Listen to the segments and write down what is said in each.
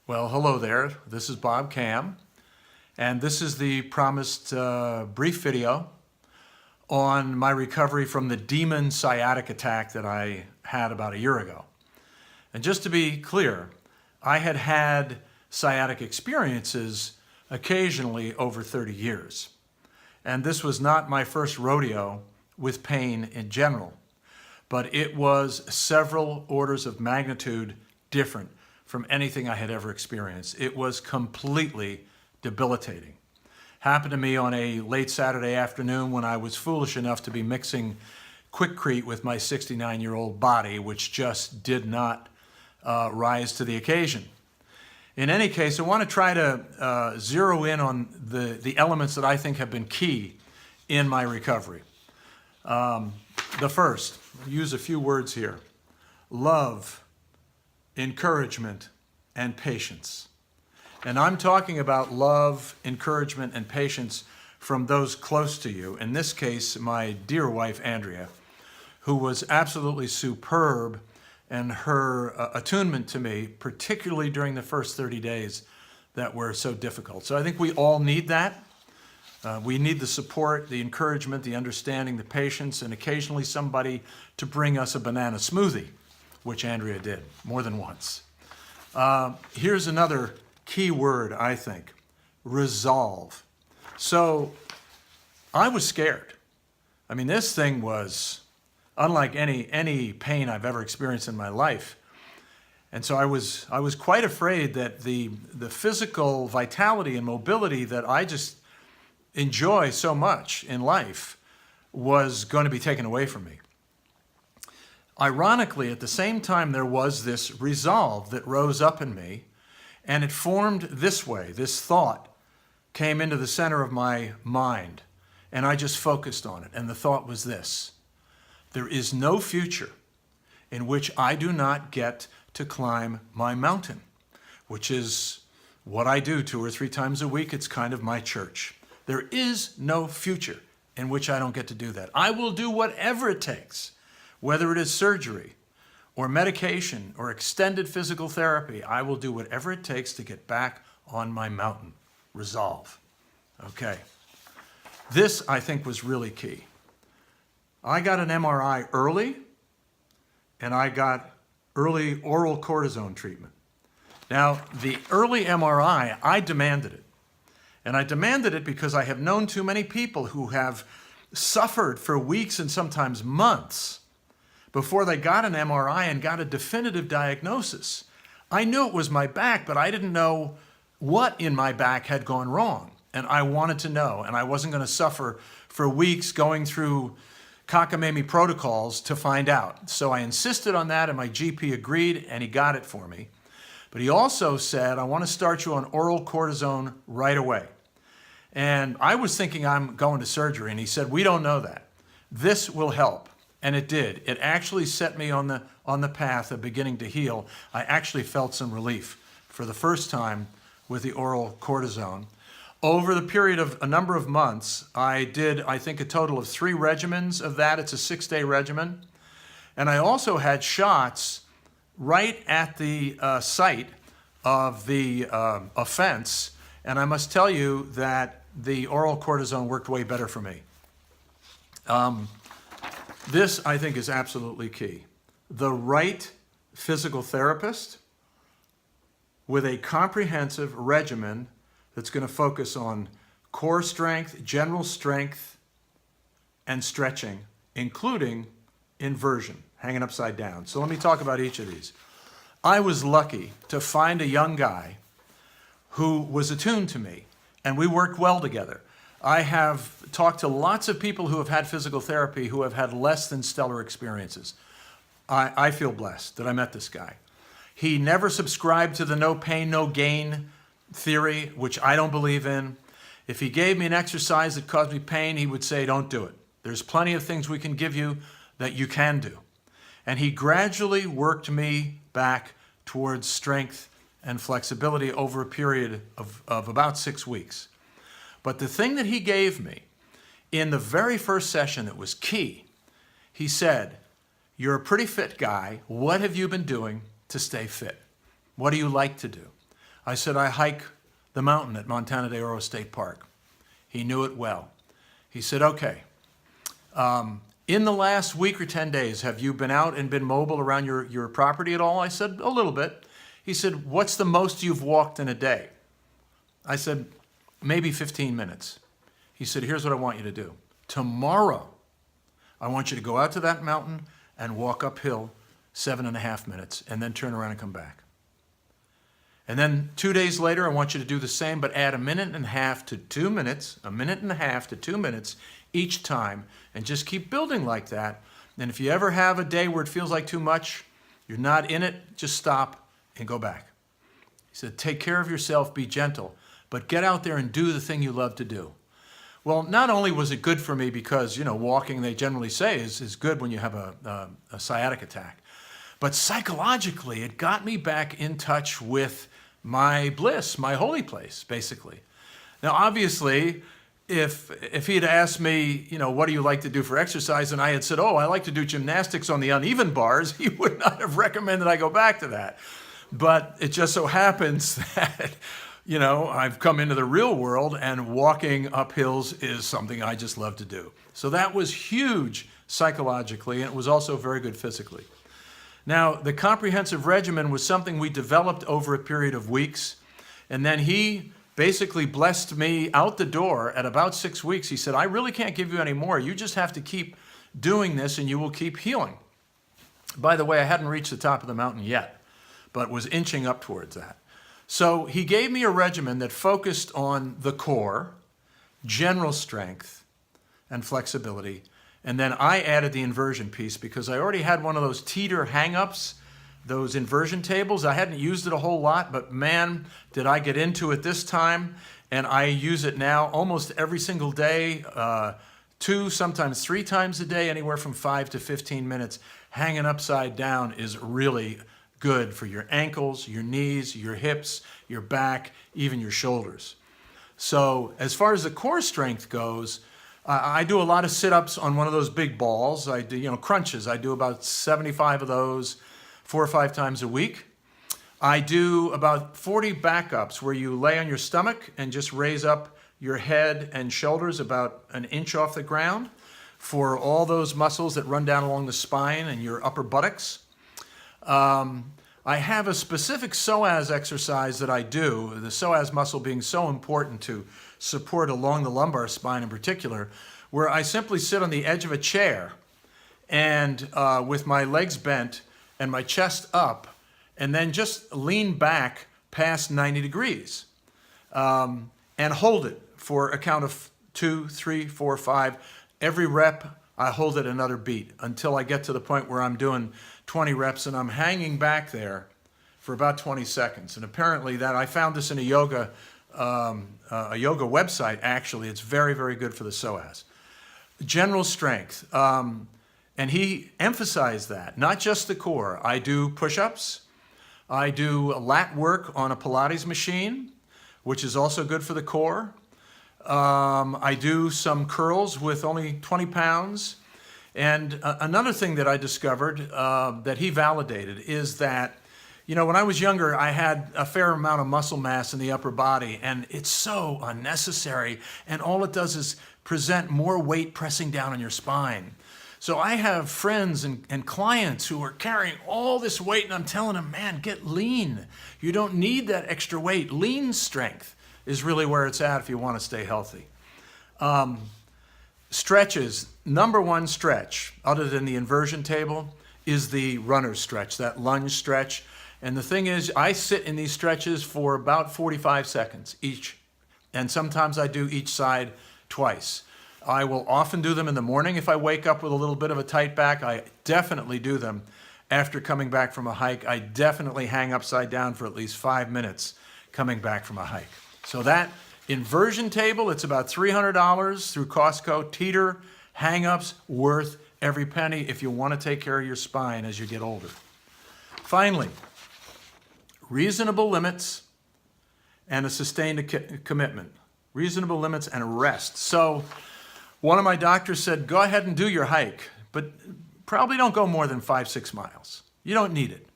Well, hello there. This is Bob Cam, and this is the promised brief video on my recovery from the demon sciatic attack that I had about a year ago. And just to be clear, I had had sciatic experiences occasionally over 30 years. And this was not my first rodeo with pain in general, but it was several orders of magnitude different from anything I had ever experienced. It was completely debilitating. Happened to me on a late Saturday afternoon when I was foolish enough to be mixing Quickcrete with my 69-year-old body, which just did not rise to the occasion. In any case, I want to try to zero in on the elements that I think have been key in my recovery. The first, I'll use a few words here: love, encouragement, and patience. And I'm talking about love, encouragement, and patience from those close to you. In this case, my dear wife, Andrea, who was absolutely superb, and her attunement to me, particularly during the first 30 days that were so difficult. So I think we all need that. We need the support, the encouragement, the understanding, the patience, and occasionally somebody to bring us a banana smoothie, which Andrea did more than once. Here's another key word, I think: resolve. So I was scared. I mean, this thing was unlike any pain I've ever experienced in my life. And so I was quite afraid that the physical vitality and mobility that I just enjoy so much in life was going to be taken away from me. Ironically, at the same time, there was this resolve that rose up in me, and it formed this way. This thought came into the center of my mind, and I just focused on it. And the thought was this: there is no future in which I do not get to climb my mountain, which is what I do 2 or 3 times a week. It's kind of my church. There is no future in which I don't get to do that. I will do whatever it takes, whether it is surgery or medication or extended physical therapy. I will do whatever it takes to get back on my mountain. Resolve. Okay. This, I think, was really key. I got an MRI early, and I got early oral cortisone treatment. Now, the early MRI, I demanded it. And I demanded it because I have known too many people who have suffered for weeks and sometimes months before they got an MRI and got a definitive diagnosis. I knew it was my back, but I didn't know what in my back had gone wrong. And I wanted to know, and I wasn't going to suffer for weeks going through cockamamie protocols to find out. So I insisted on that, and my GP agreed, and he got it for me. But he also said, I want to start you on oral cortisone right away. And I was thinking I'm going to surgery, and he said, we don't know that. This will help. And it did. It actually set me on the path of beginning to heal. I actually felt some relief for the first time with the oral cortisone. Over the period of a number of months, I did, I think, a total of 3 regimens of that. It's a 6-day regimen. And I also had shots right at the site of the offense. And I must tell you that the oral cortisone worked way better for me. This, I think, is absolutely key. The right physical therapist with a comprehensive regimen that's going to focus on core strength, general strength, and stretching, including inversion, hanging upside down. So let me talk about each of these. I was lucky to find a young guy who was attuned to me, and we worked well together. I have talked to lots of people who have had physical therapy who have had less than stellar experiences. I feel blessed that I met this guy. He never subscribed to the no pain, no gain theory, which I don't believe in. If he gave me an exercise that caused me pain, he would say, don't do it. There's plenty of things we can give you that you can do. And he gradually worked me back towards strength and flexibility over a period of about 6 weeks. But the thing that he gave me in the very first session that was key, he said, you're a pretty fit guy. What have you been doing to stay fit? What do you like to do? I said, I hike the mountain at Montana de Oro State Park. He knew it well. He said, okay, in the last week or 10 days, have you been out and been mobile around your property at all? I said, a little bit. He said, what's the most you've walked in a day? I said, maybe 15 minutes. He said, here's what I want you to do. Tomorrow, I want you to go out to that mountain and walk uphill 7.5 minutes and then turn around and come back. And then 2 days later, I want you to do the same, but add 1.5 to 2 minutes, 1.5 to 2 minutes each time, and just keep building like that. And if you ever have a day where it feels like too much, you're not in it, just stop and go back. He said, take care of yourself, be gentle, but get out there and do the thing you love to do. Well, not only was it good for me because, walking, they generally say, is good when you have a sciatic attack, but psychologically, it got me back in touch with my bliss, my holy place, basically. Now, obviously, if he had asked me, what do you like to do for exercise, and I had said, oh, I like to do gymnastics on the uneven bars, he would not have recommended I go back to that. But it just so happens that, I've come into the real world, and walking up hills is something I just love to do. So that was huge psychologically, and it was also very good physically. Now, the comprehensive regimen was something we developed over a period of weeks, and then he basically blessed me out the door at about 6 weeks. He said, I really can't give you any more. You just have to keep doing this, and you will keep healing. By the way, I hadn't reached the top of the mountain yet, but was inching up towards that. So he gave me a regimen that focused on the core, general strength, and flexibility. And then I added the inversion piece because I already had one of those teeter hang-ups, those inversion tables. I hadn't used it a whole lot, but man, did I get into it this time. And I use it now almost every single day, 2, sometimes 3 times a day, anywhere from 5 to 15 minutes. Hanging upside down is really good for your ankles, your knees, your hips, your back, even your shoulders. So as far as the core strength goes, I do a lot of sit-ups on one of those big balls. I do, crunches. I do about 75 of those 4 or 5 times a week. I do about 40 backups where you lay on your stomach and just raise up your head and shoulders about an inch off the ground for all those muscles that run down along the spine and your upper buttocks. I have a specific psoas exercise that I do, the psoas muscle being so important to support along the lumbar spine in particular, where I simply sit on the edge of a chair and with my legs bent and my chest up, and then just lean back past 90 degrees and hold it for a count of 2, 3, 4, 5. Every rep, I hold it another beat until I get to the point where I'm doing 20 reps and I'm hanging back there for about 20 seconds. And apparently that I found this in a yoga website, actually. It's very, very good for the psoas. General strength. And he emphasized that, not just the core. I do push-ups. I do lat work on a Pilates machine, which is also good for the core. I do some curls with only 20 pounds. And another thing that I discovered that he validated is that, when I was younger, I had a fair amount of muscle mass in the upper body, and it's so unnecessary, and all it does is present more weight pressing down on your spine. So I have friends and clients who are carrying all this weight, and I'm telling them, man, get lean. You don't need that extra weight. Lean strength is really where it's at if you want to stay healthy. Stretches, number one stretch, other than the inversion table, is the runner's stretch, that lunge stretch. And the thing is, I sit in these stretches for about 45 seconds each. And sometimes I do each side twice. I will often do them in the morning if I wake up with a little bit of a tight back. I definitely do them after coming back from a hike. I definitely hang upside down for at least 5 minutes coming back from a hike. So that inversion table, it's about $300 through Costco. Teeter, hang-ups, worth every penny if you want to take care of your spine as you get older. Finally, reasonable limits and a sustained commitment. Reasonable limits and rest. So one of my doctors said, go ahead and do your hike, but probably don't go more than 5-6 miles. You don't need it.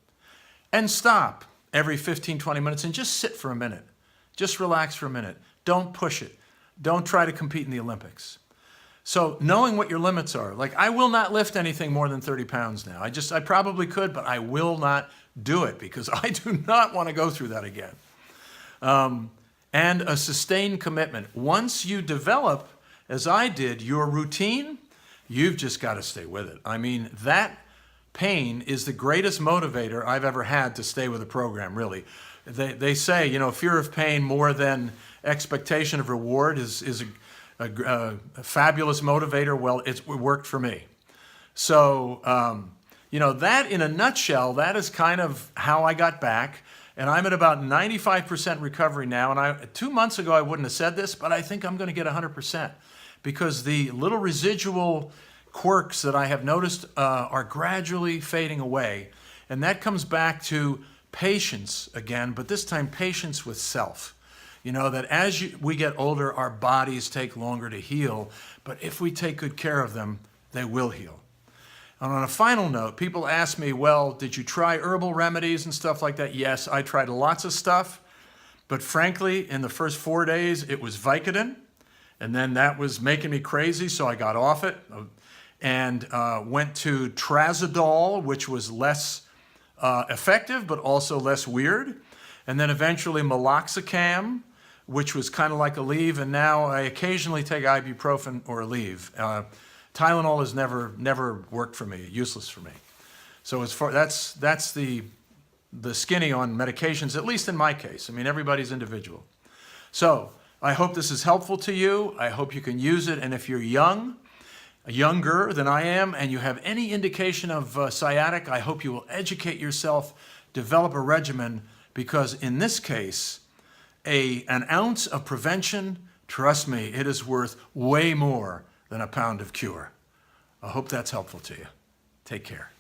And stop. every 15, 20 minutes and just sit for a minute. Just relax for a minute. Don't push it. Don't try to compete in the Olympics. So knowing what your limits are, like I will not lift anything more than 30 pounds now. I probably could, but I will not do it because I do not want to go through that again. And a sustained commitment. Once you develop, as I did, your routine, you've just got to stay with it. I mean, that pain is the greatest motivator I've ever had to stay with a program, really. They say, you know, fear of pain more than expectation of reward is a fabulous motivator. Well, it worked for me. So, you know, that in a nutshell, that is kind of how I got back. And I'm at about 95% recovery now. And 2 months ago, I wouldn't have said this, but I think I'm going to get 100% because the little residual quirks that I have noticed are gradually fading away. And that comes back to patience again, but this time patience with self. You know, that as we get older, our bodies take longer to heal, but if we take good care of them, they will heal. And on a final note, people ask me, well, did you try herbal remedies and stuff like that? Yes, I tried lots of stuff, but frankly, in the first 4 days, it was Vicodin, and then that was making me crazy, so I got off it and went to Trazodone, which was less effective, but also less weird. And then eventually meloxicam, which was kind of like Aleve, and now I occasionally take ibuprofen or Aleve. Tylenol has never worked for me, useless for me. So as far that's the skinny on medications, at least in my case. I mean, everybody's individual. So I hope this is helpful to you. I hope you can use it. And if you're younger than I am, and you have any indication of sciatic, I hope you will educate yourself, develop a regimen, because in this case, an ounce of prevention, trust me, it is worth way more than a pound of cure. I hope that's helpful to you. Take care.